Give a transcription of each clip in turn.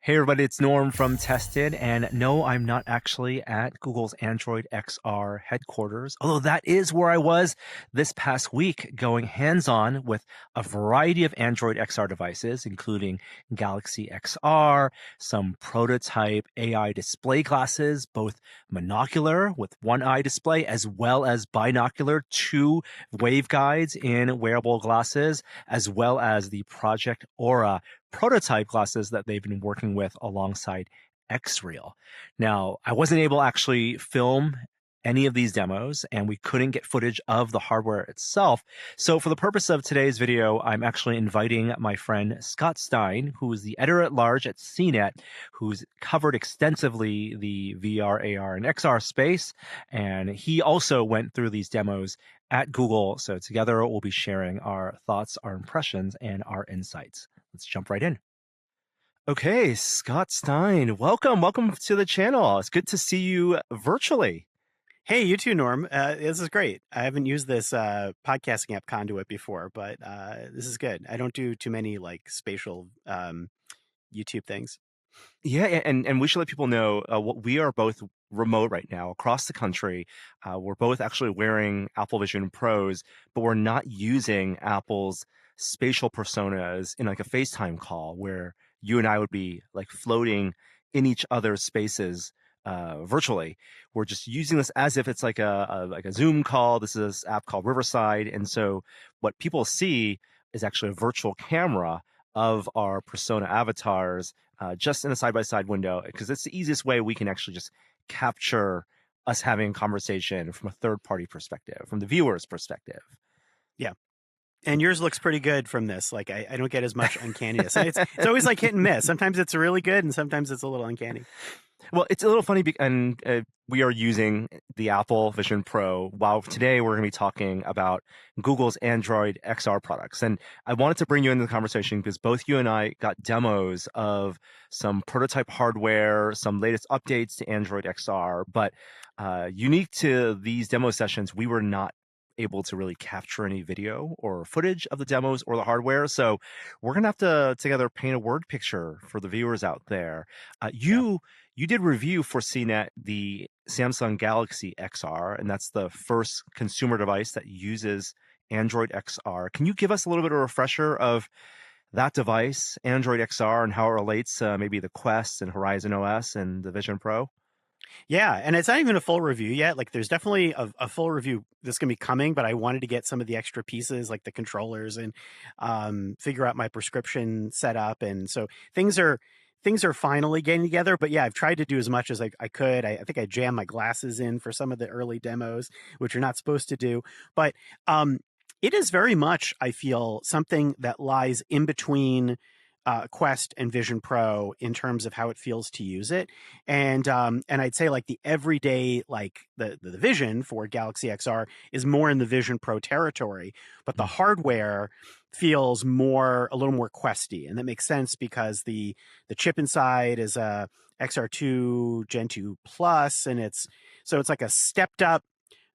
Hey everybody, it's Norm from Tested, and no, I'm not actually at Google's Android XR headquarters, although that is where I was this past week, going hands-on with a variety of Android XR devices, including Galaxy XR, some prototype AI display glasses, both monocular with one eye display, as well as binocular, two waveguides in wearable glasses, as well as the Project Aura prototype glasses that they've been working with alongside XREAL. Now, I wasn't able to actually film any of these demos, and we couldn't get footage of the hardware itself. So for the purpose of today's video, I'm actually inviting my friend Scott Stein, who is the editor-at-large at CNET, who's covered extensively the VR, AR, and XR space, and he also went through these demos at Google. So together we'll be sharing our thoughts, our impressions, and our insights. Let's jump right in. Okay, Scott Stein, welcome. Welcome to the channel. It's good to see you virtually. Hey, you too, Norm. This is great. I haven't used this podcasting app Conduit before, but this is good. I don't do too many like spatial YouTube things. Yeah, and we should let people know we are both remote right now across the country. We're both actually wearing Apple Vision Pros, but we're not using Apple's spatial personas in like a FaceTime call where you and I would be like floating in each other's spaces virtually. We're just using this as if it's like a Zoom call. This is this app called Riverside, and so what people see is actually a virtual camera of our persona avatars just in a side-by-side window, because it's the easiest way we can actually just capture us having a conversation from a third-party perspective, from the viewer's perspective. Yeah. And yours looks pretty good from this. Like I don't get as much uncanniness. It's always like hit and miss. Sometimes it's really good and sometimes it's a little uncanny. Well, it's a little funny, and we are using the Apple Vision Pro, while today we're going to be talking about Google's Android XR products. And I wanted to bring you into the conversation because both you and I got demos of some prototype hardware, some latest updates to Android XR, but unique to these demo sessions, we were not able to really capture any video or footage of the demos or the hardware. So we're going to have to together paint a word picture for the viewers out there. You did review for CNET the Samsung Galaxy XR, and that's the first consumer device that uses Android XR. Can you give us a little bit of a refresher of that device, Android XR, and how it relates to maybe the Quest and Horizon OS and the Vision Pro? Yeah, and it's not even a full review yet. Like there's definitely a full review that's going to be coming, but I wanted to get some of the extra pieces like the controllers and figure out my prescription setup. And so things are finally getting together. But yeah, I've tried to do as much as I could. I think I jammed my glasses in for some of the early demos, which you're not supposed to do. But it is very much, I feel, something that lies in between Quest and Vision Pro in terms of how it feels to use it. And I'd say like the everyday, like the Vision for Galaxy XR is more in the Vision Pro territory, but the hardware feels a little more Questy. And that makes sense because the chip inside is a XR2 Gen 2 Plus, and it's like a stepped up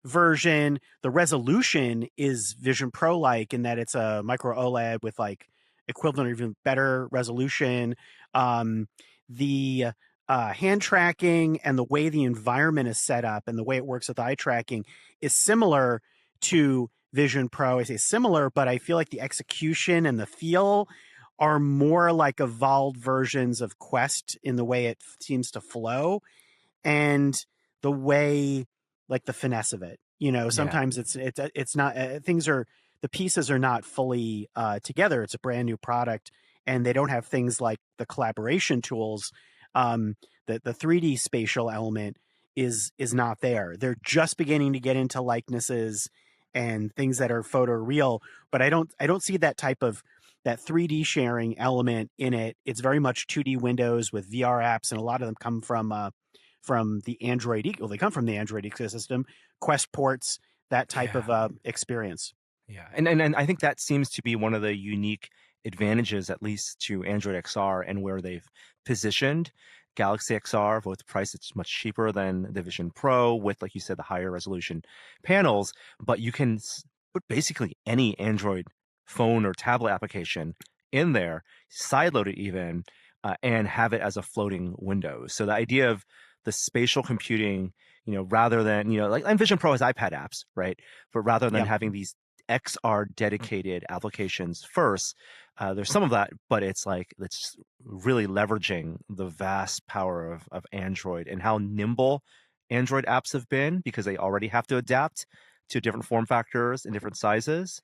version. The resolution is Vision Pro like in that it's a micro OLED with like equivalent or even better resolution. The hand tracking and the way the environment is set up and the way it works with eye tracking is similar to Vision Pro. I say similar, but I feel like the execution and the feel are more like evolved versions of Quest in the way it seems to flow and the way, like the finesse of it. You know, sometimes it's not the pieces are not fully together. It's a brand new product, and they don't have things like the collaboration tools. The 3D spatial element is not there. They're just beginning to get into likenesses and things that are photo real, but I don't see that type of that 3D sharing element in it. It's very much 2D windows with VR apps, and a lot of them come from the Android. They come from the Android ecosystem, Quest ports, that type of experience. Yeah, and I think that seems to be one of the unique advantages, at least to Android XR, and where they've positioned Galaxy XR with price that's much cheaper than the Vision Pro, with, like you said, the higher resolution panels. But you can put basically any Android phone or tablet application in there, sideload it even, and have it as a floating window. So the idea of the spatial computing, rather than, like Vision Pro has iPad apps, right? But rather than Yeah. having these XR dedicated applications first, there's some of that, but it's like it's really leveraging the vast power of Android and how nimble Android apps have been because they already have to adapt to different form factors and different sizes.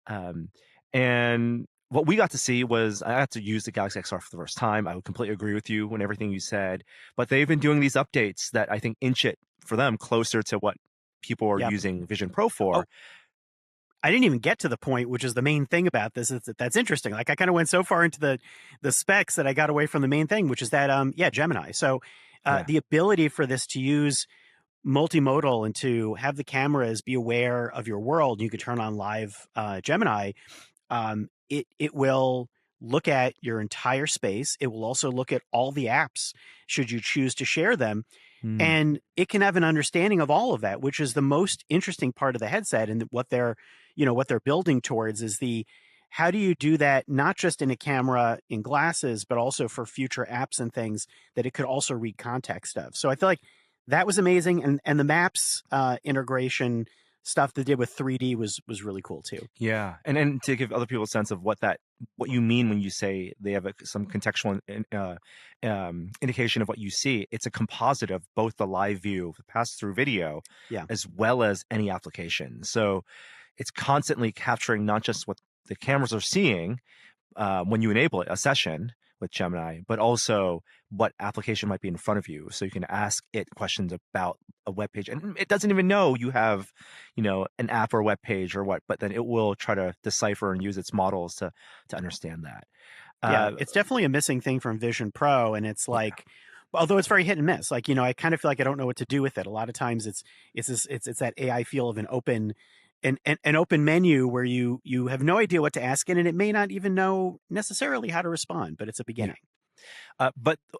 Um, and what we got to see was I had to use the Galaxy XR for the first time. I would completely agree with you on everything you said, but they've been doing these updates that I think inch it for them closer to what people are Yeah. using Vision Pro Oh, for. I didn't even get to the point, which is the main thing about this. Is that's interesting. Like I kind of went so far into the specs that I got away from the main thing, which is that Gemini. So Yeah. the ability for this to use multimodal and to have the cameras be aware of your world. You could turn on live Gemini. It will look at your entire space. It will also look at all the apps should you choose to share them. Hmm. And it can have an understanding of all of that, which is the most interesting part of the headset. And what they're building towards is how do you do that, not just in a camera in glasses, but also for future apps and things that it could also read context of. So I feel like that was amazing. And the maps integration stuff they did with 3D was really cool too. Yeah, and to give other people a sense of what you mean when you say they have some contextual indication of what you see, it's a composite of both the live view, the pass-through video, Yeah. as well as any application. So it's constantly capturing not just what the cameras are seeing when you enable a session with Gemini, but also what application might be in front of you. So you can ask it questions about a web page, and it doesn't even know you have, an app or web page or what, but then it will try to decipher and use its models to understand that. Yeah, Uh, it's definitely a missing thing from Vision Pro, and it's yeah, like, although it's very hit and miss. Like I kind of feel like I don't know what to do with it. A lot of times, it's that AI feel of an open menu where you have no idea what to ask it, and it may not even know necessarily how to respond, but it's a yeah. beginning. So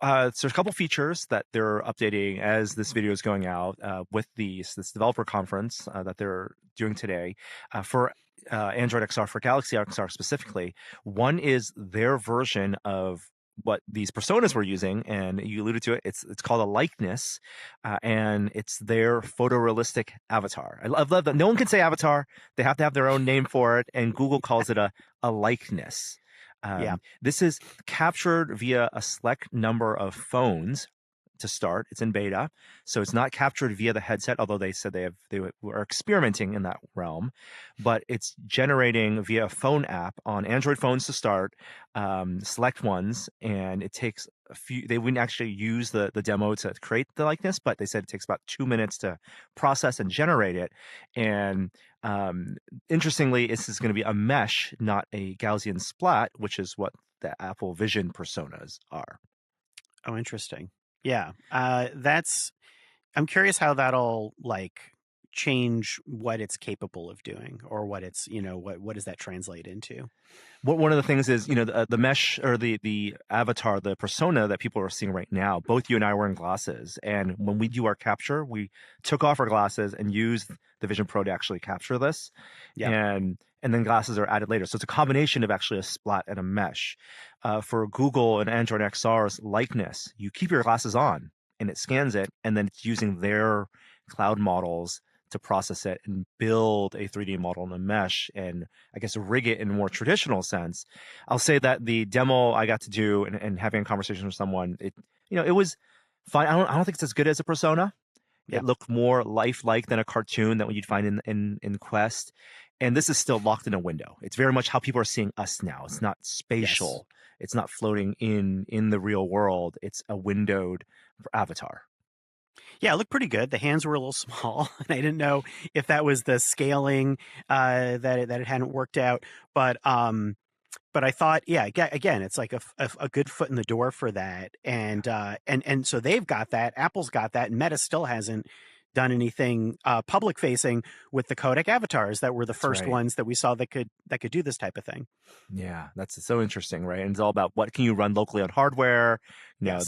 there's a couple features that they're updating as this video is going out with this developer conference that they're doing today for Android XR, for Galaxy XR specifically. One is their version of what these personas were using, and you alluded to it. It's called a likeness, and it's their photorealistic avatar. I love that. No one can say avatar; they have to have their own name for it, and Google calls it a likeness. Yeah. This is captured via a select number of phones to start. It's in beta, so it's not captured via the headset, although they said they were experimenting in that realm. But it's generating via a phone app on Android phones to start, select ones, and it takes a few. They wouldn't actually use the demo to create the likeness, but they said it takes about 2 minutes to process and generate it. And interestingly, this is going to be a mesh, not a Gaussian splat, which is what the Apple Vision personas are. Oh, interesting. Yeah. I'm curious how that'll like change what it's capable of doing, or what it's what does that translate into? One of the things is, the mesh or the avatar, the persona that people are seeing right now. Both you and I are wearing glasses, and when we do our capture, we took off our glasses and used the Vision Pro to actually capture this, Yeah. and then glasses are added later. So it's a combination of actually a splat and a mesh. For Google and Android XR's likeness, you keep your glasses on, and it scans it, and then it's using their cloud models to process it and build a 3D model in a mesh and I guess rig it in a more traditional sense. I'll say that the demo I got to do and having a conversation with someone, it was fine. I don't think it's as good as a persona. Yeah. It looked more lifelike than a cartoon that you'd find in Quest. And this is still locked in a window. It's very much how people are seeing us now. It's not Yes. spatial. It's not floating in the real world. It's a windowed avatar. Yeah, it looked pretty good. The hands were a little small, and I didn't know if that was the scaling that it hadn't worked out. But I thought, yeah, again, it's like a good foot in the door for that, and so they've got that. Apple's got that, and Meta still hasn't done anything public facing with the codec avatars that were the That's first right. ones that we saw that could do this type of thing. Yeah, that's so interesting, right? And it's all about what can you run locally on hardware? No, Yes.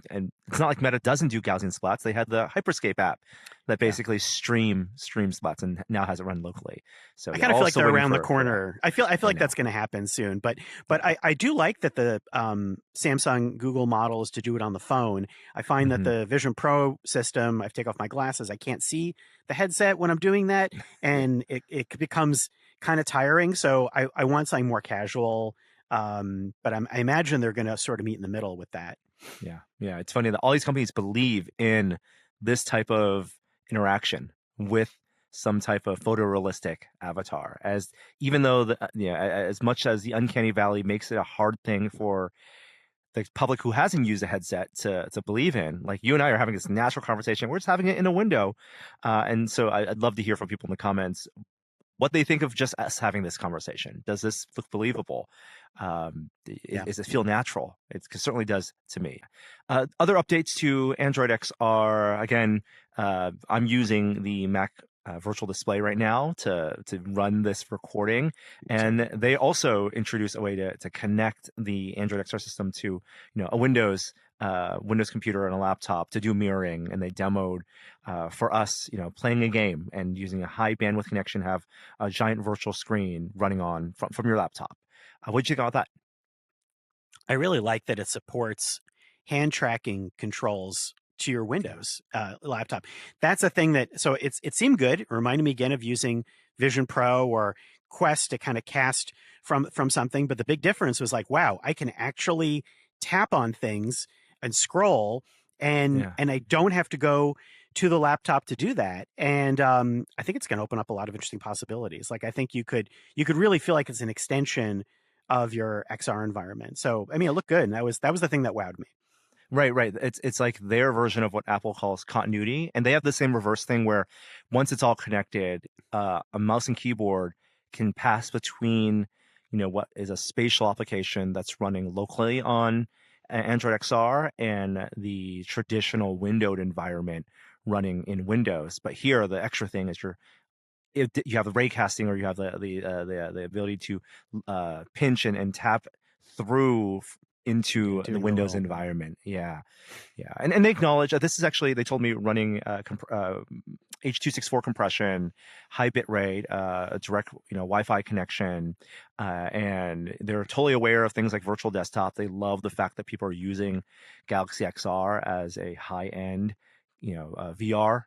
and it's not like Meta doesn't do Gaussian splats. They had the Hyperscape app that Yeah. basically streams splats and now has it run locally. So I yeah, kind of feel all like still they're waiting around the for that. corner. I feel I like know. that's going to happen soon. But Yeah. I do like that the Samsung Google model is to do it on the phone. I find that Hmm. the Vision Pro system, I take off my glasses, I can't see the headset when I'm doing that, and it becomes kind of tiring. So I want something more casual. But I imagine they're going to sort of meet in the middle with that. Yeah. Yeah. It's funny that all these companies believe in this type of interaction with some type of photorealistic avatar. As even though as much as the uncanny valley makes it a hard thing for the public who hasn't used a headset to believe in, like you and I are having this natural conversation. We're just having it in a window, and so I'd love to hear from people in the comments what they think of just us having this conversation. Does this look believable? Yeah. Does it feel natural? It certainly does to me. Other updates to Android XR. Again, I'm using the Mac virtual display right now to run this recording, Same. and they also introduce a way to connect the Android XR system to a Windows computer and a laptop to do mirroring, and they demoed for us, playing a game and using a high bandwidth connection, have a giant virtual screen running on from your laptop. What did you think about that? I really like that it supports hand tracking controls to your Yeah, Windows laptop. That's a thing that so it seemed good. It reminded me again of using Vision Pro or Quest to kind of cast from something. But the big difference was like, wow, I can actually tap on things and scroll, and yeah. I don't have to go to the laptop to do that. And I think it's going to open up a lot of interesting possibilities. Like I think you could really feel like it's an extension of your XR environment. So I mean, it looked good, and that was the thing that wowed me. Right, right. It's like their version of what Apple calls continuity, and they have the same reverse thing where once it's all connected, a mouse and keyboard can pass between, what is a spatial application that's running locally on Android XR and the traditional windowed environment running in Windows. But here, the extra thing is you have the ray casting, or you have the ability to pinch and tap through into the Doing the Windows little environment. Yeah, yeah, and they acknowledge that this is actually, they told me, running H.264 compression, high bit rate, a direct Wi-Fi connection, and they're totally aware of things like virtual desktop. They love the fact that people are using Galaxy XR as a high end, VR.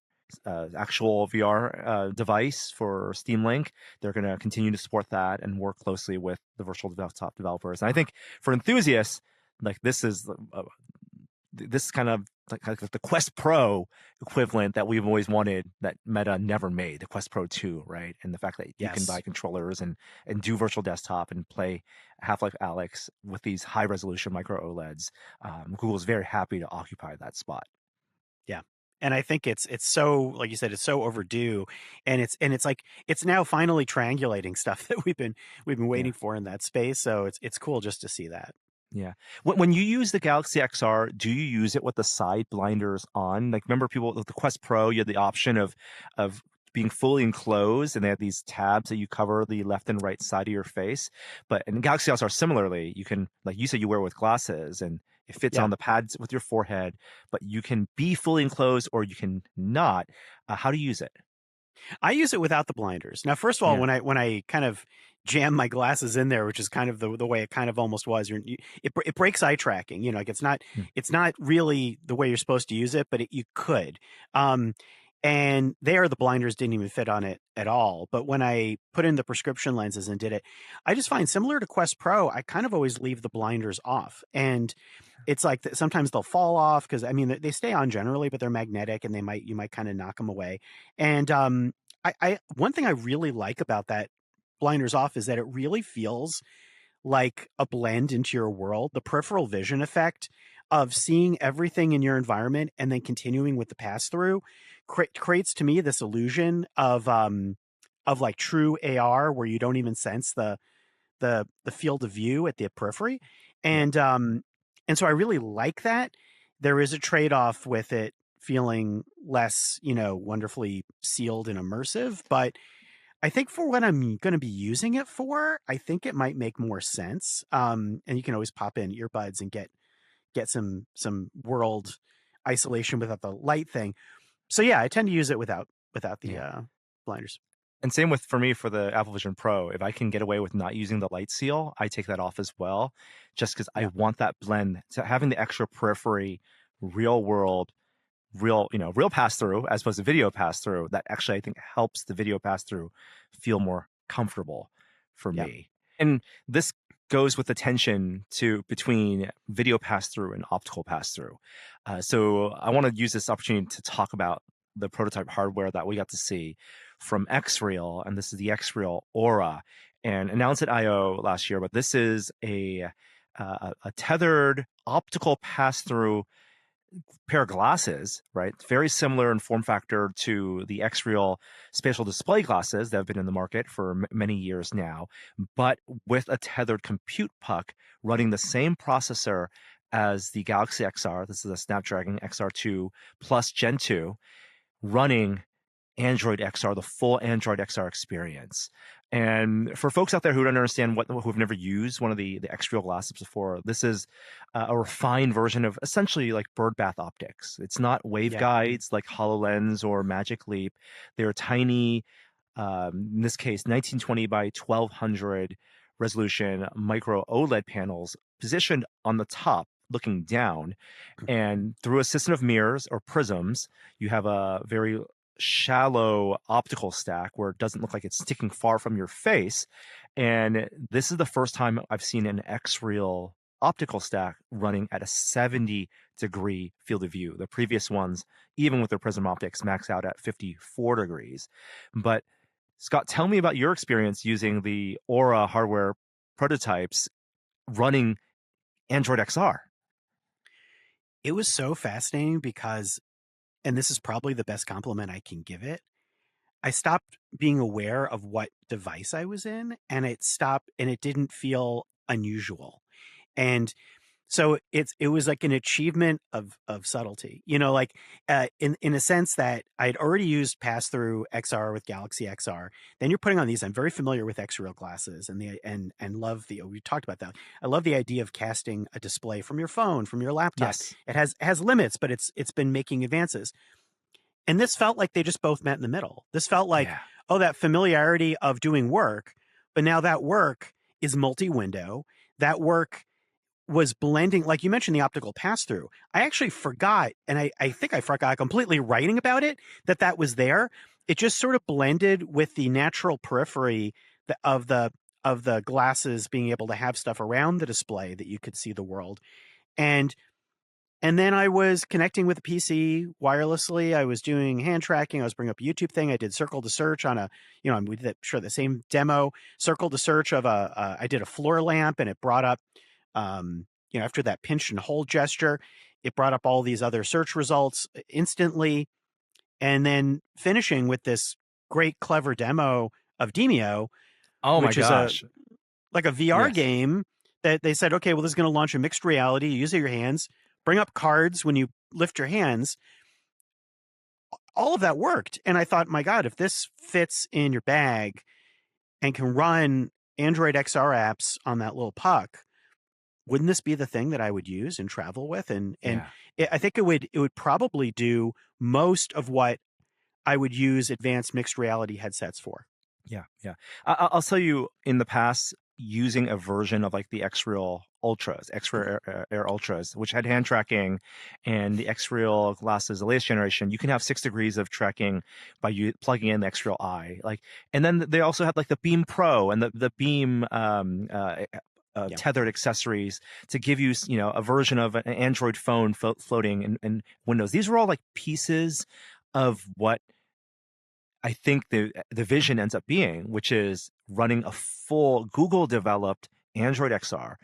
Actual VR device for Steam Link. They're going to continue to support that and work closely with the virtual desktop developers. And I think for enthusiasts, like this is kind of like the Quest Pro equivalent that we've always wanted, that Meta never made, the Quest Pro 2, right? And the fact that you can buy yes, controllers and do virtual desktop and play Half-Life Alyx with these high resolution micro OLEDs. Google's very happy to occupy that spot. yeah. And I think it's so, like you said, it's so overdue, and it's like it's now finally triangulating stuff that we've been Yeah. waiting for in that space. So it's cool just to see that. Yeah. When you use the Galaxy XR, do you use it with the side blinders on? Like, remember people with the Quest Pro, you had the option of being fully enclosed, and they had these tabs that you cover the left and right side of your face. But in Galaxy XR, similarly, you can, like you said, you wear it with glasses, and it fits Yeah. on the pads with your forehead. But you can be fully enclosed, or you can not. How do you use it? I use it without the blinders. Now, first of all, Yeah. when I kind of jam my glasses in there, which is kind of the way it kind of almost was, it breaks eye tracking. Like Hmm. it's not really the way you're supposed to use it, but you could. Um, and there, the blinders didn't even fit on it at all. But when I put in the prescription lenses and did it, I just find, similar to Quest Pro, I kind of always leave the blinders off, and it's like sometimes they'll fall off because I mean they stay on generally, but they're magnetic, and you might kind of knock them away. And I one thing I really like about that blinders off is that it really feels like a blend into your world. The peripheral vision effect of seeing everything in your environment and then continuing with the pass through creates to me this illusion of like true AR, where you don't even sense the field of view at the periphery. Yeah. And so I really like that. There is a trade-off with it feeling less, wonderfully sealed and immersive, but I think for what I'm going to be using it for, I think it might make more sense. And you can always pop in earbuds and get some world isolation without the light thing. So yeah, I tend to use it without the Yeah. blinders. And same with for me for the Apple Vision Pro. If I can get away with not using the light seal, I take that off as well, just because I Yeah, want that blend. So having the extra periphery, real world, real pass through as opposed to video pass through, that actually I think helps the video pass through feel more comfortable for yeah. me. And this goes with the tension to between video pass through and optical pass through. So I want to use this opportunity to talk about the prototype hardware that we got to see from XREAL, and this is the XREAL Aura, and announced at I/O last year. But this is a tethered optical pass through pair of glasses, right? Very similar in form factor to the XREAL spatial display glasses that have been in the market for many years now, but with a tethered compute puck running the same processor as the Galaxy XR. This is a Snapdragon XR2 plus Gen 2 running Android XR, the full Android XR experience. And for folks out there who don't understand who've never used one of the XReal glasses before, this is a refined version of essentially like birdbath optics. It's not Yeah. waveguides like HoloLens or Magic Leap. They're tiny, in this case, 1920 by 1200 resolution micro OLED panels positioned on the top, looking down. And through a system of mirrors or prisms, you have a very shallow optical stack where it doesn't look like it's sticking far from your face. And this is the first time I've seen an XReal optical stack running at a 70-degree field of view. The previous ones, even with their prism optics, max out at 54 degrees. But Scott, tell me about your experience using the Aura hardware prototypes running Android XR. It was so fascinating because, and this is probably the best compliment I can give it, I stopped being aware of what device I was in, and it didn't feel unusual. And so it was like an achievement of subtlety, like in a sense that I'd already used pass through XR with Galaxy XR. Then you're putting on these. I'm very familiar with XReal glasses and love we talked about that. I love the idea of casting a display from your phone, from your laptop. Yes. It has limits, but it's been making advances. And this felt like they just both met in the middle. This felt like, Yeah. oh, that familiarity of doing work, but now that work is multi-window. That work was blending, like you mentioned, the optical pass-through. I actually forgot, and I think I forgot completely writing about it, that was there. It just sort of blended with the natural periphery of the glasses being able to have stuff around the display that you could see the world. And then I was connecting with the PC wirelessly. I was doing hand tracking. I was bringing up a YouTube thing. I did circle to search on we did the same demo, circle to search of I did a floor lamp, and it brought up, after that pinch and hold gesture, it brought up all these other search results instantly. And then finishing with this great, clever demo of Demio, Oh my which is gosh. like a VR Yes. game that they said, okay, well, this is going to launch a mixed reality. You use your hands, bring up cards when you lift your hands. All of that worked. And I thought, my God, if this fits in your bag and can run Android XR apps on that little puck, wouldn't this be the thing that I would use and travel with? Yeah. I think it would probably do most of what I would use advanced mixed reality headsets for. Yeah. Yeah. I'll tell you in the past, using a version of like the XReal Ultras, XReal Air Ultras, which had hand tracking, and the XReal glasses, the latest generation, you can have 6 degrees of tracking by you plugging in the XReal Eye. Like, and then they also had like the Beam Pro and the Beam Yeah. tethered accessories to give you, a version of an Android phone floating in Windows. These were all like pieces of what I think the vision ends up being, which is running a full Google developed Android XR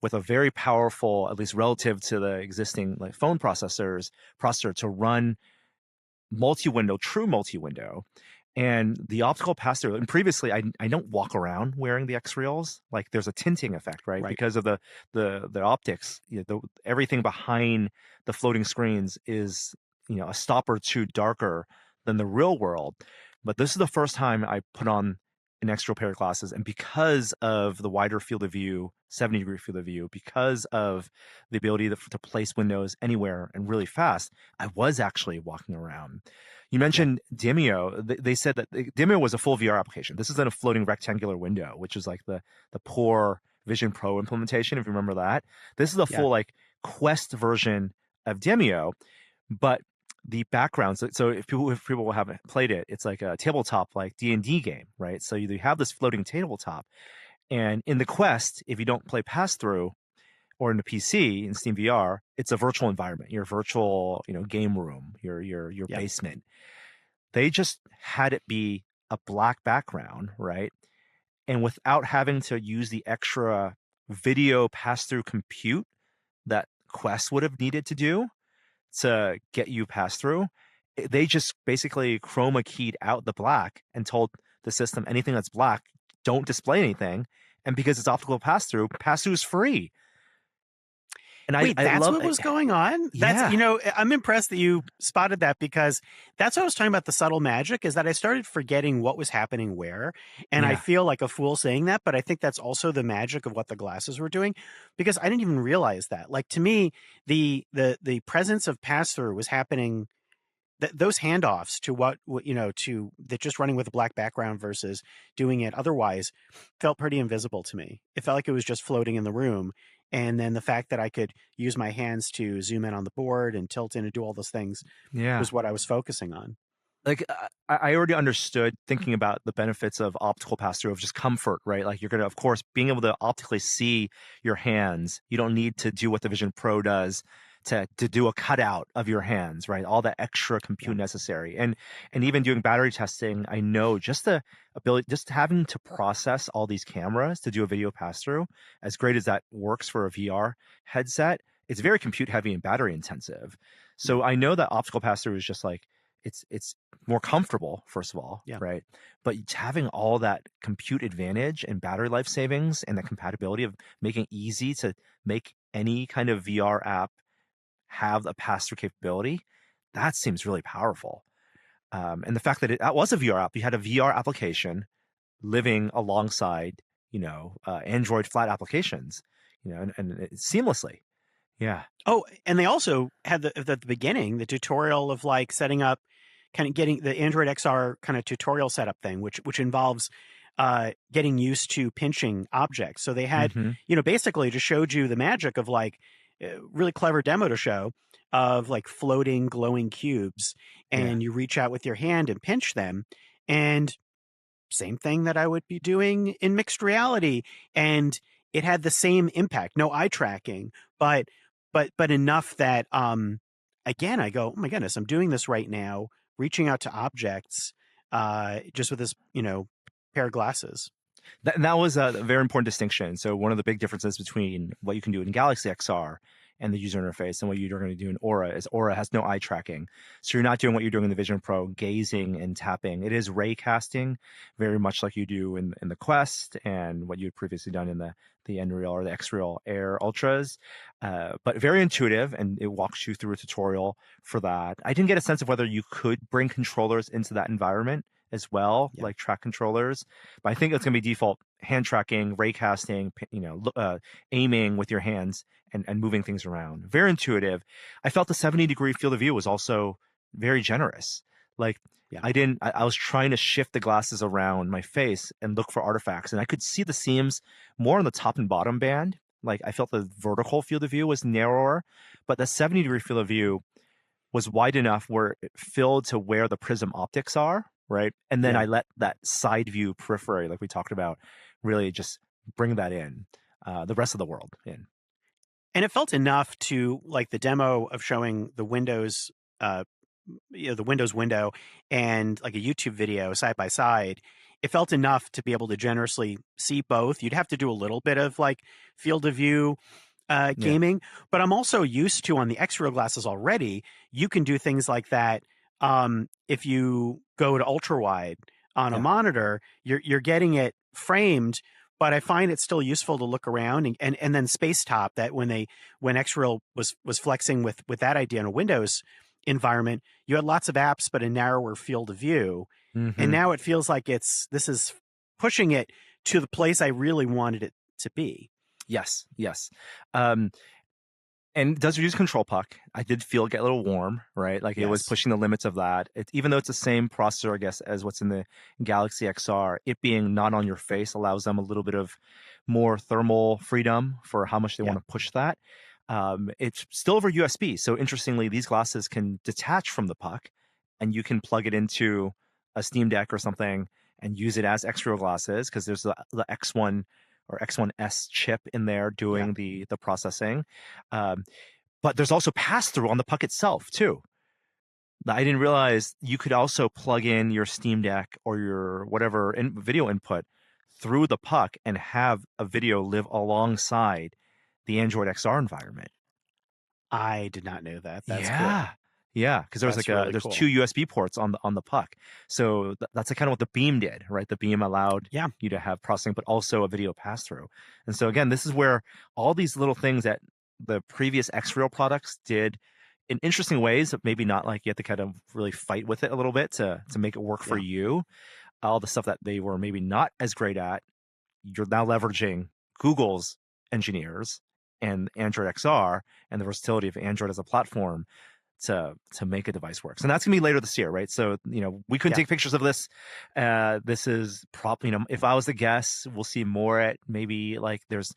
with a very powerful, at least relative to the existing like phone processor to run multi-window, true multi-window. And the optical pass-through, and previously I don't walk around wearing the X-Reals. Like there's a tinting effect, right? Right. Because of the optics, everything behind the floating screens is, a stop or two darker than the real world. But this is the first time I put on an extra pair of glasses. And because of the wider field of view, 70-degree field of view, because of the ability to place windows anywhere and really fast, I was actually walking around. You Yeah. mentioned Demio. They said that Demio was a full VR application. This isn't a floating rectangular window, which is like the poor Vision Pro implementation, if you remember that. This is a Yeah. full like Quest version of Demio, but the backgrounds. So if people haven't played it, it's like a tabletop like D&D game, right? So you have this floating tabletop, and in the Quest, if you don't play pass through or in the PC in Steam VR, it's a virtual environment, your virtual game room, your Yeah. basement. They just had it be a black background, right? And without having to use the extra video pass through compute that Quest would have needed to do to get you pass through, they just basically chroma keyed out the black and told the system anything that's black, don't display anything. And because it's optical pass through is free. And Wait, I that's love what it. was going on? That's, Yeah. I'm impressed that you spotted that, because that's what I was talking about. The subtle magic is that I started forgetting what was happening where. And I Yeah. feel like a fool saying that, but I think that's also the magic of what the glasses were doing, because I didn't even realize that. Like, to me, the presence of pass through was happening. Those handoffs to to that, just running with a black background versus doing it otherwise, felt pretty invisible to me. It felt like it was just floating in the room. And then the fact that I could use my hands to zoom in on the board and tilt in and do all those things Yeah. was what I was focusing on. Like I already understood thinking about the benefits of optical pass through of just comfort, right? Like you're going to, of course, being able to optically see your hands. You don't need to do what the Vision Pro does to do a cutout of your hands, right? All that extra Yeah. compute necessary. And even doing battery testing, I know just the ability, just having to process all these cameras to do a video pass through, as great as that works for a VR headset, it's very compute heavy and battery intensive. Yeah. So I know that optical pass through is just like it's more comfortable, first of all, Yeah. right? But having all that compute advantage and battery life savings and the compatibility of making it easy to make any kind of VR app have a pass-through capability, that seems really powerful. And the fact that that was a VR app, you had a VR application living alongside, Android flat applications, and seamlessly. Yeah. Oh, and they also had at the beginning the tutorial of like setting up, kind of getting the Android XR kind of tutorial setup thing, which involves getting used to pinching objects. So they had, Hmm. basically just showed you the magic of like really clever demo to show of like floating glowing cubes, Yeah. and you reach out with your hand and pinch them, and same thing that I would be doing in mixed reality. And it had the same impact. No eye tracking, but enough that again, I go, oh my goodness, I'm doing this right now, reaching out to objects just with this, pair of glasses. That was a very important distinction. So one of the big differences between what you can do in Galaxy XR and the user interface and what you're going to do in Aura is Aura has no eye tracking. So you're not doing what you're doing in the Vision Pro, gazing and tapping. It is ray casting, very much like you do in the Quest and what you had previously done in the XREAL or the XREAL Air Ultras, but very intuitive, and it walks you through a tutorial for that. I didn't get a sense of whether you could bring controllers into that environment as well, Yeah. like track controllers. But I think it's going to be default hand tracking, ray casting, aiming with your hands and moving things around. Very intuitive. I felt the 70-degree field of view was also very generous. Like Yeah. I was trying to shift the glasses around my face and look for artifacts, and I could see the seams more on the top and bottom band. Like I felt the vertical field of view was narrower, but the 70-degree field of view was wide enough where it filled to where the prism optics are, right? And then Yeah. I let that side view periphery, like we talked about, really just bring that in, the rest of the world in. And it felt enough to like the demo of showing the Windows, the Windows window and like a YouTube video side by side. It felt enough to be able to generously see both. You'd have to do a little bit of like field of view Yeah. gaming, but I'm also used to, on the XREAL glasses already, you can do things like that. If you go to ultra wide on a Yeah. monitor, you're getting it framed, but I find it still useful to look around, and then space top, that when XREAL was flexing with that idea on a Windows environment, you had lots of apps, but a narrower field of view. And Hmm. now it feels like this is pushing it to the place I really wanted it to be. Yes, yes. Um, and it does use control puck. I did feel it get a little warm, right? Like it was Yes. pushing the limits of that. Even though it's the same processor, I guess, as what's in the Galaxy XR, it being not on your face allows them a little bit of more thermal freedom for how much they Yeah. want to push that. It's still over USB. So interestingly, these glasses can detach from the puck, and you can plug it into a Steam Deck or something and use it as XREAL glasses because there's the X1 or X1S chip in there Yeah. doing the processing. Um, but there's also pass through on the puck itself too. I didn't realize you could also plug in your Steam Deck or your whatever video input through the puck and have a video live alongside the Android XR environment. I did not know that. That's Yeah. cool. Yeah, because there's That's really there's cool. two USB ports on the puck. So that's kind of what the Beam did, right? The Beam allowed Yeah. you to have processing, but also a video pass through. And so again, this is where all these little things that the previous XREAL products did in interesting ways, maybe not like you have to kind of really fight with it a little bit to make it work for Yeah. you. All the stuff that they were maybe not as great at, you're now leveraging Google's engineers and Android XR and the versatility of Android as a platform to make a device work. And that's gonna be later this year, right? So we couldn't Yeah. take pictures of this. This is probably if I was to guess, we'll see more at maybe like there's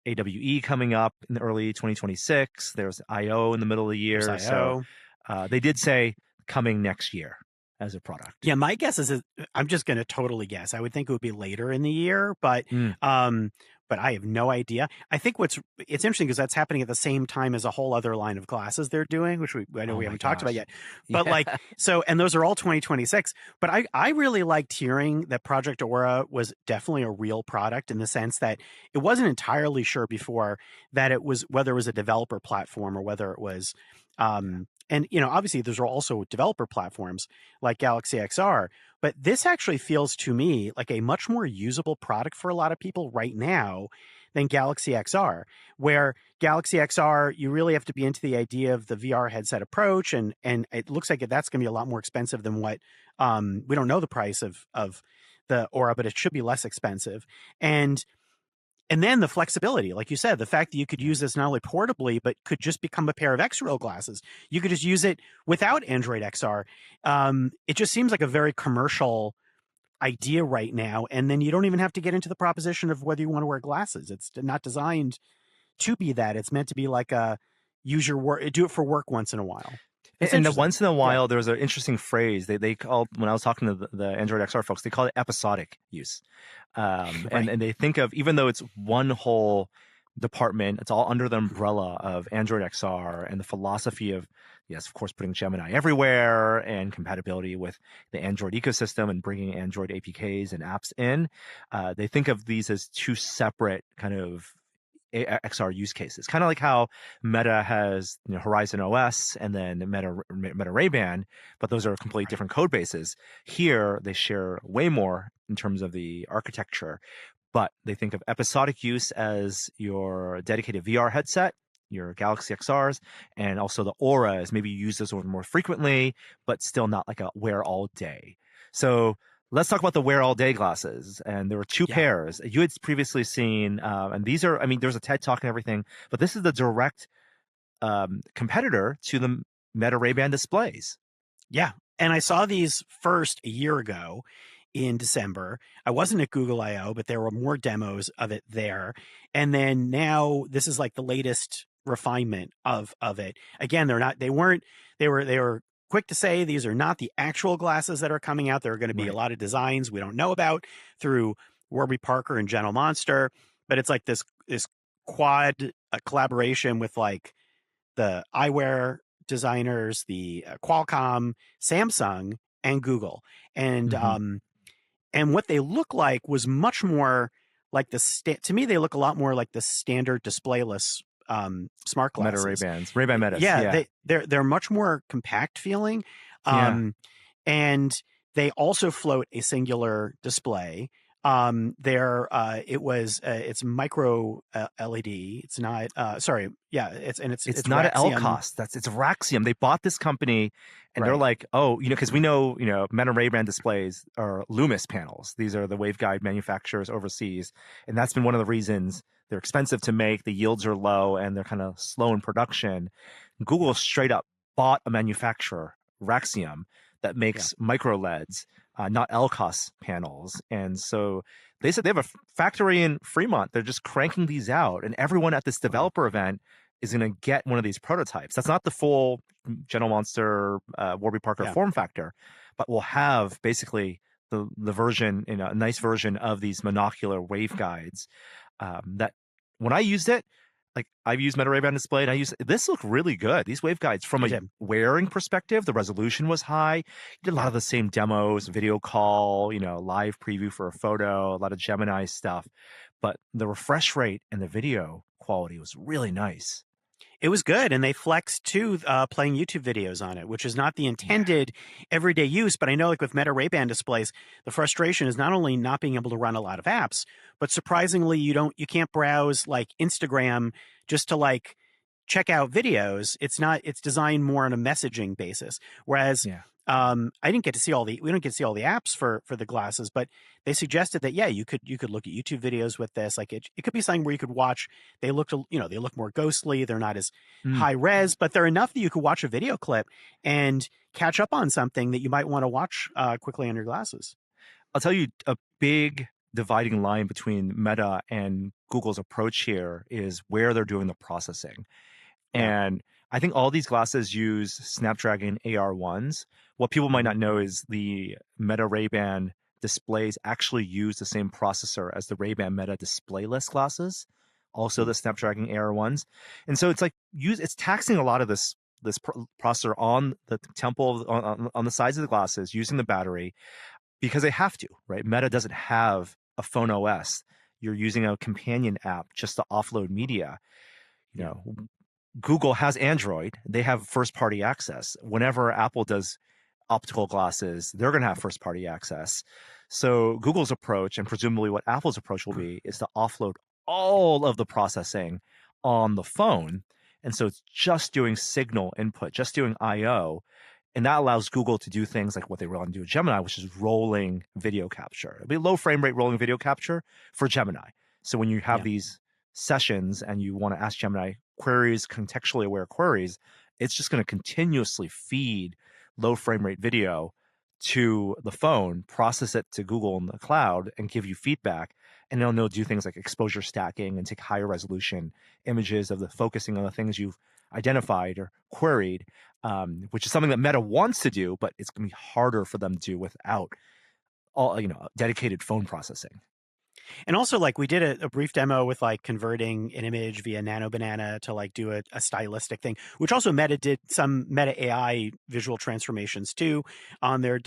AWE coming up in the early 2026. There's IO in the middle of the There's year. So IO. they did say coming next year as a product. Yeah, my guess is I'm just going to totally guess. I would think it would be later in the year, Mm. but I have no idea. I think it's interesting because that's happening at the same time as a whole other line of glasses they're doing, which I know Oh we my haven't talked about gosh. yet. But Yeah. and those are all 2026. But I really liked hearing that Project Aura was definitely a real product in the sense that it wasn't entirely sure before that it was whether it was a developer platform or whether it was and obviously those are also developer platforms like Galaxy XR, but this actually feels to me like a much more usable product for a lot of people right now than Galaxy XR, where Galaxy XR, you really have to be into the idea of the VR headset approach. And it looks like that's going to be a lot more expensive than what we don't know the price of the Aura, but it should be less expensive. And then the flexibility, like you said, the fact that you could use this not only portably, but could just become a pair of XREAL glasses. You could just use it without Android XR. It just seems like a very commercial idea right now. And then you don't even have to get into the proposition of whether you want to wear glasses. It's not designed to be that. It's meant to be like a use your work, do it for work once in a while. It's And the interesting. once in a Yeah. while, there's an interesting phrase they called when I was talking to the Android XR folks. They call it episodic use, Right. and they think of even though it's one whole department, it's all under the umbrella of Android XR and the philosophy of yes, of course, putting Gemini everywhere and compatibility with the Android ecosystem and bringing Android APKs and apps in. They think of these as two separate kind of XR use cases, kind of like how Meta has Horizon OS and then Meta Ray-Ban, but those are completely Right. different code bases. Here, they share way more in terms of the architecture, but they think of episodic use as your dedicated VR headset, your Galaxy XRs, and also the Aura is maybe used as one more frequently, but still not like a wear all day. So let's talk about the wear all day glasses. And there were two Yeah. pairs you had previously seen. And these are, I mean, there's a TED talk and everything, but this is the direct competitor to the Meta Ray-Ban displays. Yeah. And I saw these first a year ago in December. I wasn't at Google I/O, but there were more demos of it there. And then now this is like the latest refinement of it. Again, they were quick to say these are not the actual glasses that are coming out. There are going to be a Right. lot of designs we don't know about through Warby Parker and General Monster, but it's like this quad collaboration with like the eyewear designers, the Qualcomm, Samsung, and Google, and Mm-hmm. um, and what they look like was much more like to me they look a lot more like the standard displayless smart Meta glasses. Ray-Bans, Ray-Ban Metas. Yeah, Yeah. they're much more compact feeling, Yeah. and they also float a singular display. It's micro LED. It's not sorry, yeah, It's it's not an Raxium. LCOS. It's Raxium. They bought this company, and they're Right. like, oh, because we know, Meta Ray-Ban displays are Loomis panels. These are the waveguide manufacturers overseas, and that's been one of the reasons they're expensive to make. The yields are low, and they're kind of slow in production. Google straight up bought a manufacturer, Raxium, that Yeah. makes micro LEDs, not LCOS panels, and so they said they have a factory in Fremont. They're just cranking these out, and everyone at this Wow. developer event is going to get one of these prototypes. That's not the full General Monster Warby Parker Yeah. form factor, but we'll have basically the version, a nice version of these monocular waveguides that when I used it, like I've used Meta Ray-Ban display, and this looked really good. These waveguides, from You a did. wearing perspective, the resolution was high. You did a lot Yeah. of the same demos, video call, live preview for a photo, a lot of Gemini stuff, but the refresh rate and the video quality was really nice. It was good, and they flexed to playing YouTube videos on it, which is not the Yeah. intended everyday use. But I know, like with Meta Ray-Ban displays, the frustration is not only not being able to run a lot of apps, but surprisingly, you can't browse like Instagram just to like check out videos. It's designed more on a messaging basis. Whereas Yeah. I didn't get to see we don't get to see all the apps for the glasses, but they suggested that yeah, you could look at YouTube videos with this. Like it could be something where you could watch. They they look more ghostly. They're not as Mm. high res, but they're enough that you could watch a video clip and catch up on something that you might want to watch quickly on your glasses. I'll tell you, a big dividing line between Meta and Google's approach here is where they're doing the processing. Yeah. And I think all these glasses use Snapdragon AR1s. What people might Hmm. not know is the Meta Ray-Ban displays actually use the same processor as the Ray-Ban Meta displayless glasses, also the Snapdragon AR1s. And so it's like it's taxing a lot of this processor on the temple on the sides of the glasses using the battery because they have to, right? Meta doesn't have a phone OS. You're using a companion app just to offload media. You Yeah. know, Google has Android. They have first party access. Whenever Apple does optical glasses, they're going to have first party access. So Google's approach, and presumably what Apple's approach will be, is to offload all of the processing on the phone. And so it's just doing signal input, just doing I/O. And that allows Google to do things like what they want to do with Gemini, which is rolling video capture. It'll be low frame rate rolling video capture for Gemini. So when you have Yeah. these sessions and you want to ask Gemini queries, contextually aware queries, it's just going to continuously feed low frame rate video to the phone, process it to Google in the cloud, and give you feedback. And it'll know do things like exposure stacking and take higher resolution images of the focusing on the things you've identified or queried, which is something that Meta wants to do, but it's going to be harder for them to do without all dedicated phone processing. And also, like, we did a brief demo with like converting an image via Nano Banana to like do a stylistic thing, which also Meta did some Meta AI visual transformations too on their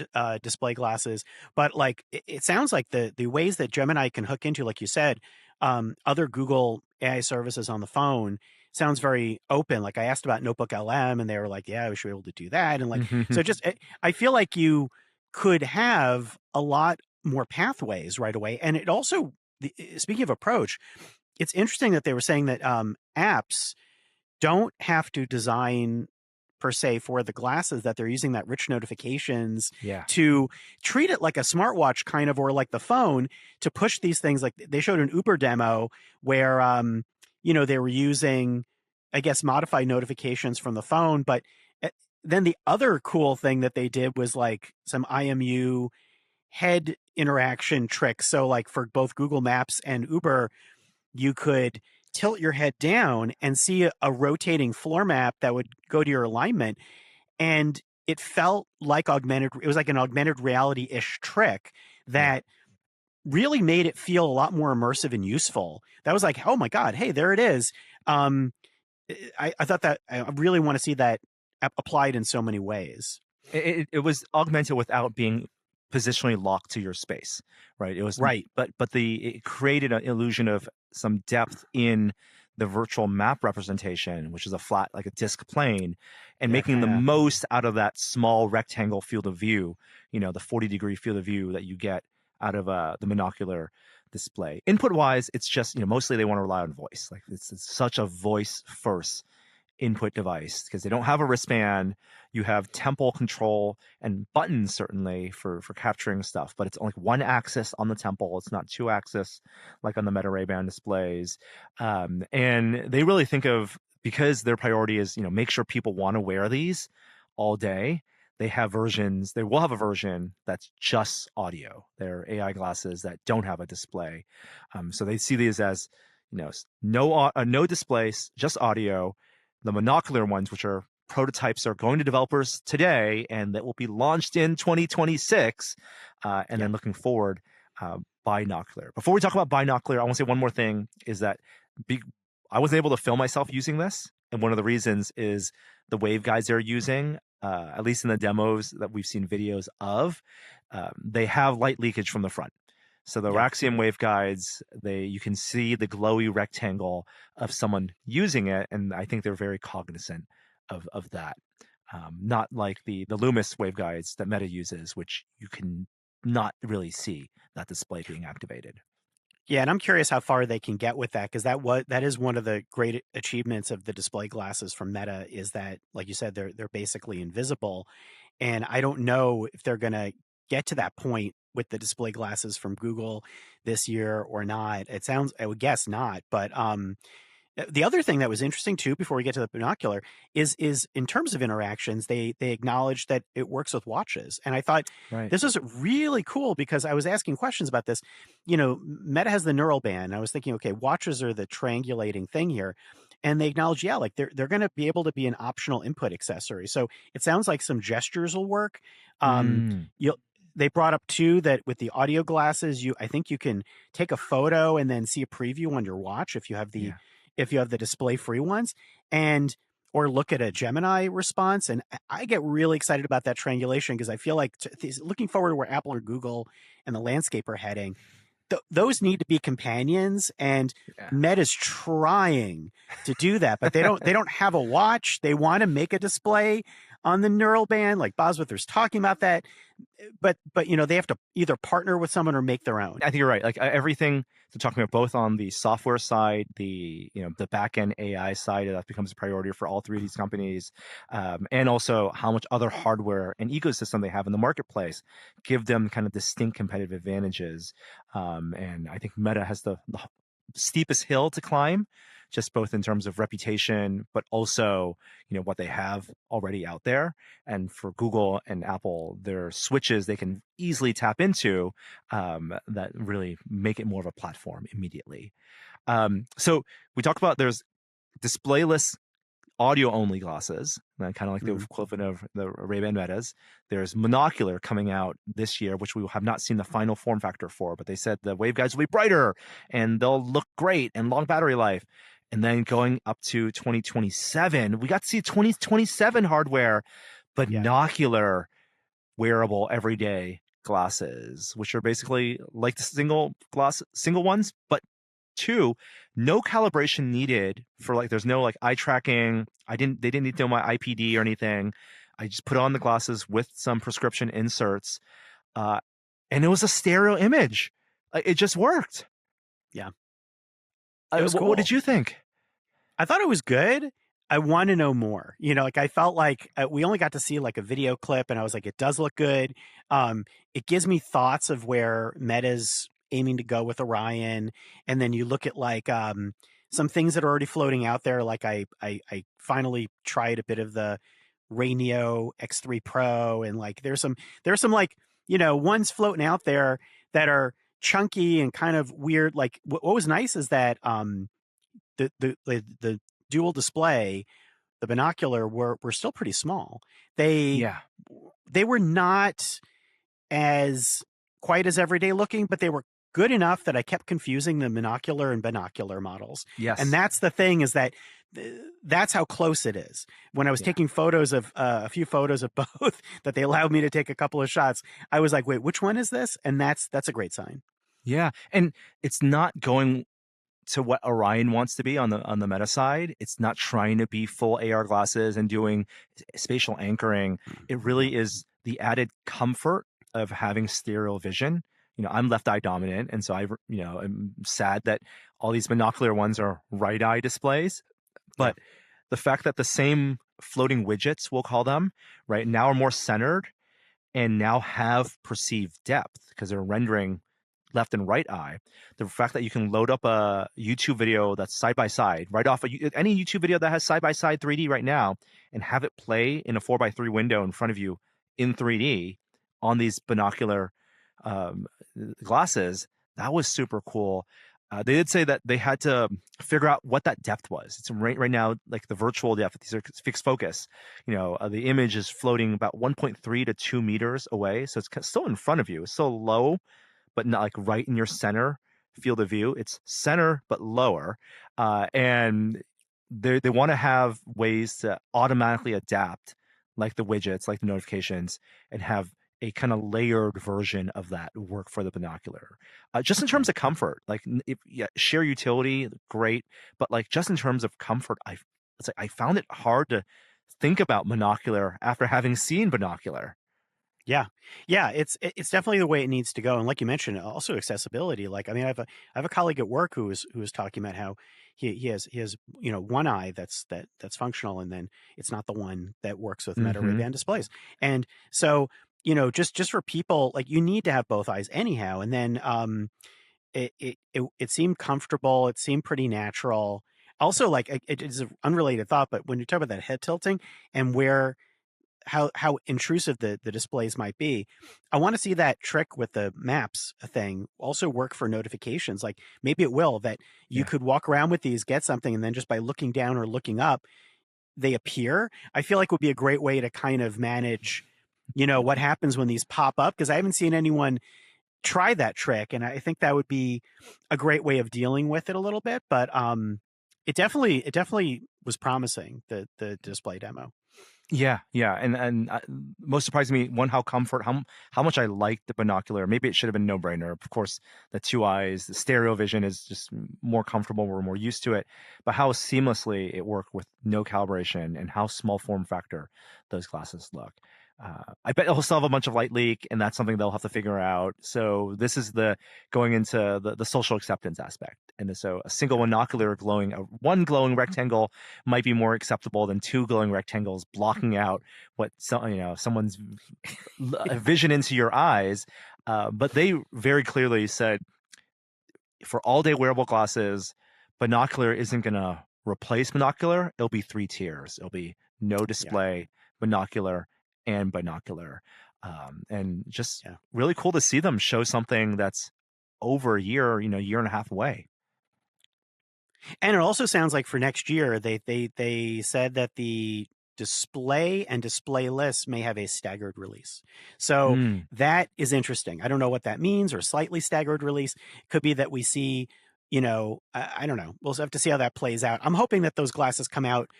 display glasses. But like, it sounds like the ways that Gemini can hook into, like you said, other Google AI services on the phone sounds very open. Like I asked about Notebook LM, and they were like, "Yeah, we should be able to do that." And like, so I feel like you could have a lot more pathways right away. And it also, speaking of approach, it's interesting that they were saying that apps don't have to design per se for the glasses, that they're using that rich notifications Yeah. to treat it like a smartwatch kind of, or like the phone, to push these things. Like they showed an Uber demo where they were using, I guess, modified notifications from the phone. But then the other cool thing that they did was like some IMU head interaction tricks. So like for both Google Maps and Uber, you could tilt your head down and see a rotating floor map that would go to your alignment. And it felt like it was like an augmented reality-ish trick Yeah. that really made it feel a lot more immersive and useful. That was like, oh my God, hey, there it is. I thought that I really want to see that applied in so many ways. It was augmented without being positionally locked to your space, right? It was Right. but it created an illusion of some depth in the virtual map representation, which is a flat, like a disk plane, and Yeah, making the kind of. most out of that small rectangle field of view, the 40-degree field of view that you get out of the monocular display. Input wise, it's just, mostly they want to rely on voice. Like it's such a voice first input device because they don't have a wristband. You have temple control and buttons certainly for capturing stuff, but it's only one axis on the temple. It's not two axis like on the Meta Ray-Ban displays. And they really think of, because their priority is, make sure people want to wear these all day. They will have a version that's just audio. They're AI glasses that don't have a display. So they see these as, no displays, just audio. The monocular ones, which are prototypes, are going to developers today, and that will be launched in 2026. And then looking forward, binocular. Before we talk about binocular, I want to say one more thing, is that I wasn't able to film myself using this. And one of the reasons is the waveguides they're using, at least in the demos that we've seen videos of, they have light leakage from the front. So the Raxium waveguides, you can see the glowy rectangle of someone using it, and I think they're very cognizant of that. Not like the Loomis waveguides that Meta uses, which you can not really see that display being activated. Yeah, and I'm curious how far they can get with that, because that is one of the great achievements of the display glasses from Meta, is that, like you said, they're basically invisible, and I don't know if they're going to get to that point with the display glasses from Google this year or not. I would guess not, but the other thing that was interesting too, before we get to the binocular, is in terms of interactions, they acknowledge that it works with watches. And I thought this was really cool, because I was asking questions about this. Meta has the neural band. I was thinking, okay, watches are the triangulating thing here. And they acknowledge, like they're going to be able to be an optional input accessory. So it sounds like some gestures will work. They brought up too that with the audio glasses, I think you can take a photo and then see a preview on your watch if you have the display free ones, or look at a Gemini response. And I get really excited about that triangulation, because I feel like looking forward to where Apple or Google and the landscape are heading, those need to be companions, and Meta's trying to do that, but they don't have a watch. They want to make a display on the neural band, like Bosworther's talking about that, but they have to either partner with someone or make their own. I think you're right. Like everything they're talking about, both on the software side, the back end AI side, that becomes a priority for all three of these companies, and also how much other hardware and ecosystem they have in the marketplace give them kind of distinct competitive advantages. And I think Meta has the steepest hill to climb, just both in terms of reputation, but also, what they have already out there. And for Google and Apple, their switches they can easily tap into, that really make it more of a platform immediately. So we talked about there's displayless audio only glasses, kind of like the equivalent of the Ray-Ban Metas. There's monocular coming out this year, which we have not seen the final form factor for, but they said the waveguides will be brighter and they'll look great and long battery life. And then going up to 2027, we got to see 2027 hardware, binocular wearable everyday glasses, which are basically like the single ones, but two, no calibration needed for, like, there's no eye tracking. They didn't need to know my IPD or anything. I just put on the glasses with some prescription inserts, and it was a stereo image. It just worked. Yeah. It was cool. What did you think? I thought it was good. I want to know more. I felt like we only got to see a video clip, and I was like, it does look good. It gives me thoughts of where Meta's aiming to go with Orion. And then you look at some things that are already floating out there. Like I finally tried a bit of the Raineo X3 Pro, and there's some ones floating out there that are chunky and kind of weird. What was nice is that the dual display, the binocular, were still pretty small. They were not as quite as everyday looking, but they were good enough that I kept confusing the monocular and binocular models. Yes. And that's the thing, is that that's how close it is. When I was taking photos of a few photos of both that they allowed me to take a couple of shots, I was like, wait, which one is this? And that's a great sign. Yeah. And it's not going to what Orion wants to be on the Meta side. It's not trying to be full AR glasses and doing spatial anchoring. It really is the added comfort of having stereo vision. I'm left eye dominant, and so I'm sad that all these binocular ones are right eye displays. Yeah. But the fact that the same floating widgets, we'll call them, right now are more centered and now have perceived depth because they're rendering left and right eye. The fact that you can load up a YouTube video that's side by side, right off any YouTube video that has side by side 3D right now, and have it play in a 4:3 window in front of you in 3D on these binocular um, glasses, that was super cool. They did say that they had to figure out what that depth was. It's right now, like the virtual depth, these are fixed focus. The image is floating about 1.3 to 2 meters away. So it's still in front of you. It's still low, but not like right in your center field of view. It's center, but lower. And they want to have ways to automatically adapt, like the widgets, like the notifications, and have a kind of layered version of that work for the binocular. Just in Yeah. terms of comfort, like if yeah, sheer utility, great, but like just in terms of comfort, it's like I found it hard to think about binocular after having seen binocular. Yeah. Yeah, it's definitely the way it needs to go, and like you mentioned, also accessibility. Like, I mean, I have a colleague at work who was talking about how he has one eye that's functional, and then it's not the one that works with Meta Hmm. Ray-Ban displays. And so, just for people, like, you need to have both eyes anyhow. And then it seemed comfortable, it seemed pretty natural. Also, like, it is an unrelated thought, but when you talk about that head tilting and where how intrusive the displays might be. I want to see that trick with the maps thing also work for notifications. Like, maybe it will, that you Yeah. could walk around with these, get something, and then just by looking down or looking up, they appear. I feel like would be a great way to kind of manage, what happens when these pop up, because I haven't seen anyone try that trick, and I think that would be a great way of dealing with it a little bit. But it definitely was promising, the display demo. Yeah, yeah, and most surprising me, one, how much I liked the binocular. Maybe it should have been no brainer. Of course, the two eyes, the stereo vision is just more comfortable. We're more used to it, but how seamlessly it worked with no calibration and how small form factor those glasses look. I bet it'll still have a bunch of light leak, and that's something they'll have to figure out. So this is the going into the social acceptance aspect, and so a single Yeah. binocular one glowing rectangle might be more acceptable than two glowing rectangles blocking out someone's vision into your eyes. But they very clearly said for all day wearable glasses, binocular isn't going to replace binocular. It'll be three tiers. It'll be no Yeah. display, binocular, and binocular. And just Yeah. really cool to see them show something that's over a year, year and a half away. And it also sounds like for next year, they said that the display and display lists may have a staggered release. So Mm, that is interesting. I don't know what that means, or slightly staggered release. Could be that we see, I don't know. We'll have to see how that plays out. I'm hoping that those glasses come out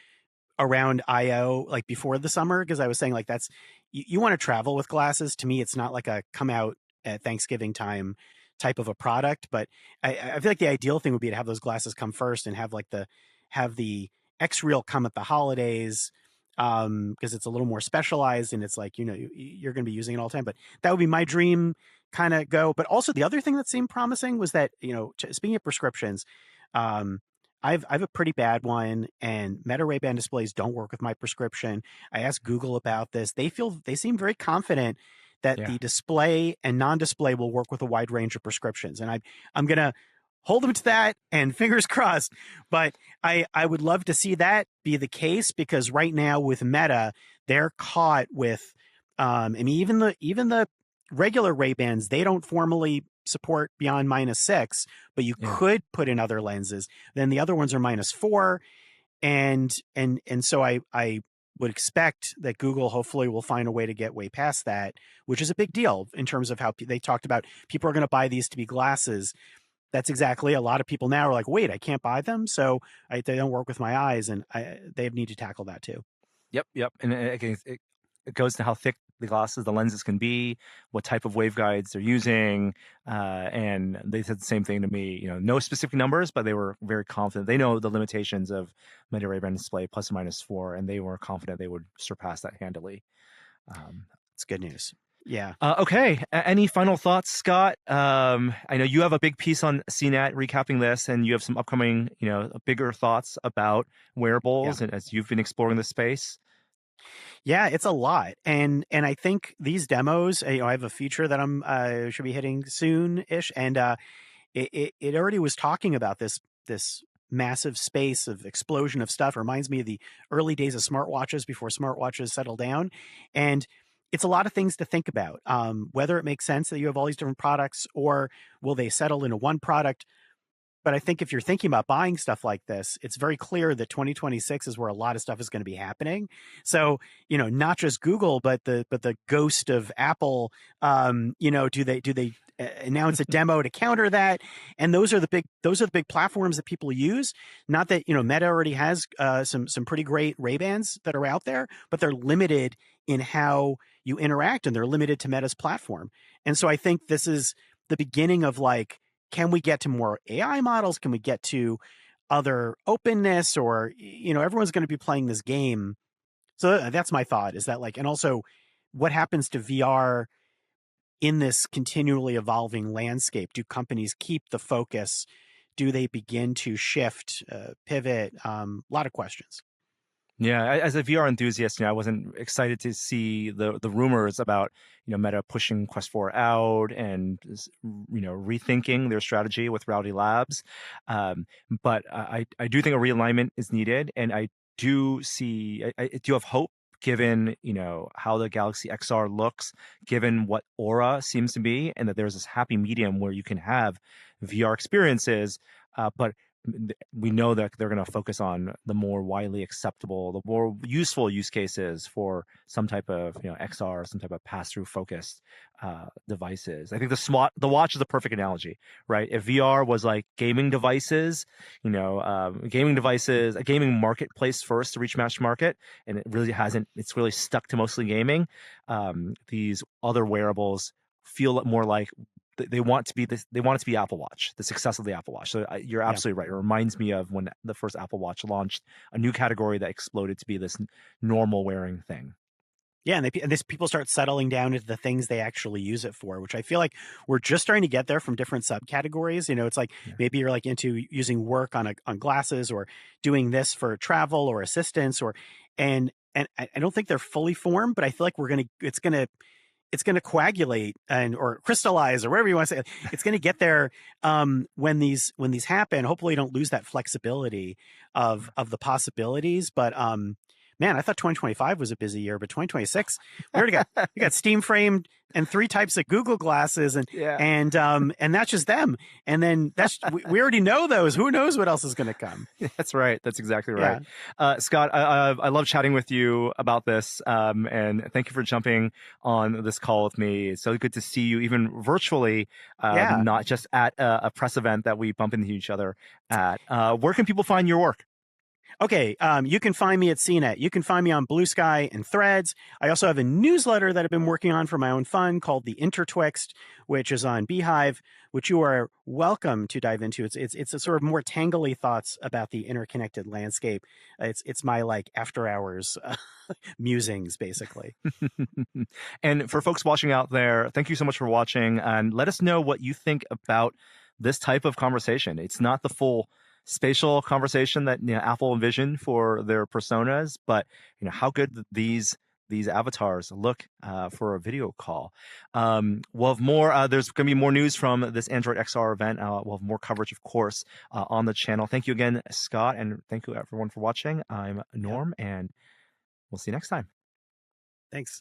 around IO, like before the summer, because I was saying, like, that's you want to travel with glasses. To me, it's not like a come out at Thanksgiving time type of a product, but I feel like the ideal thing would be to have those glasses come first and have the XREAL come at the holidays, because it's a little more specialized, and it's like, you're going to be using it all the time. But that would be my dream kind of go. But also, the other thing that seemed promising was that, speaking of prescriptions, um I've a pretty bad one, and Meta Ray-Ban displays don't work with my prescription. I asked Google about this. They seem very confident that yeah. the display and non-display will work with a wide range of prescriptions, and I'm gonna hold them to that, and fingers crossed. But I would love to see that be the case, because right now with Meta, they're caught with, I mean, even the regular Ray-Bans, they don't formally support beyond -6, but you Yeah. could put in other lenses. Then the other ones are -4, and so I would expect that Google hopefully will find a way to get way past that, which is a big deal in terms of how they talked about people are going to buy these to be glasses. That's exactly, a lot of people now are like, wait, I can't buy them, so they don't work with my eyes, and they need to tackle that too. Yep, yep. And again, it goes to how thick the lenses can be, what type of waveguides they're using, and they said the same thing to me. No specific numbers, but they were very confident. They know the limitations of Meta Ray-Ban display ±4, and they were confident they would surpass that handily. Um, It's good news. Yeah. Okay. Any final thoughts, Scott? I know you have a big piece on CNET recapping this, and you have some upcoming, bigger thoughts about Yeah. wearables, and as you've been exploring the space. Yeah, it's a lot. And I think these demos, I have a feature that I'm should be hitting soon-ish, and it already was talking about this massive space of explosion of stuff. It reminds me of the early days of smartwatches before smartwatches settled down. And it's a lot of things to think about. Whether it makes sense that you have all these different products, or will they settle into one product. But I think if you're thinking about buying stuff like this, it's very clear that 2026 is where a lot of stuff is going to be happening. So, not just Google, but the ghost of Apple. Do they announce a demo to counter that? And those are the big platforms that people use. Not that Meta already has some pretty great Ray-Bans that are out there, but they're limited in how you interact, and they're limited to Meta's platform. And so I think this is the beginning of, like, can we get to more AI models? Can we get to other openness? Or, everyone's going to be playing this game. So that's my thought, is that, like, and also what happens to VR in this continually evolving landscape? Do companies keep the focus? Do they begin to shift, pivot? A lot of questions. Yeah, as a VR enthusiast, I wasn't excited to see the rumors about Meta pushing Quest 4 out and rethinking their strategy with Reality Labs. But I do think a realignment is needed, and I do have hope given how the Galaxy XR looks, given what Aura seems to be, and that there's this happy medium where you can have VR experiences, but we know that they're going to focus on the more widely acceptable, the more useful use cases for some type of XR, some type of pass-through focused devices. I think the watch is a perfect analogy, right? If VR was like gaming devices, a gaming marketplace first to reach mass market, and it really hasn't. It's really stuck to mostly gaming. These other wearables feel more like they want to be this. They want it to be Apple Watch, the success of the Apple Watch. So you're Yeah. absolutely right. It reminds me of when the first Apple Watch launched a new category that exploded to be this normal wearing thing. Yeah, and this people start settling down into the things they actually use it for, which I feel like we're just starting to get there from different subcategories. It's like Yeah. maybe you're like into using work on glasses, or doing this for travel or assistance, and I don't think they're fully formed, but I feel like it's gonna coagulate or crystallize, or whatever you want to say. It's gonna get there when these happen. Hopefully, you don't lose that flexibility of the possibilities. But man, I thought 2025 was a busy year, but 2026, we got Steam framed and 3 types of Google glasses, and Yeah. and that's just them. And then we already know those. Who knows what else is going to come? That's right. That's exactly right. Yeah, Scott, I love chatting with you about this, and thank you for jumping on this call with me. It's so good to see you, even virtually, yeah. not just at a press event that we bump into each other at. Where can people find your work? Okay, you can find me at CNET. You can find me on Blue Sky and Threads. I also have a newsletter that I've been working on for my own fun called The Intertwixt, which is on Beehive, which you are welcome to dive into. It's a sort of more tangly thoughts about the interconnected landscape. It's my, like, after hours musings, basically. And for folks watching out there, thank you so much for watching, and let us know what you think about this type of conversation. It's not the full spatial conversation that Apple envisioned for their personas, but how good these avatars look for a video call. We'll have more. There's going to be more news from this Android XR event. We'll have more coverage, of course, on the channel. Thank you again, Scott, and thank you everyone for watching. I'm Yeah, Norm, and we'll see you next time. thanks.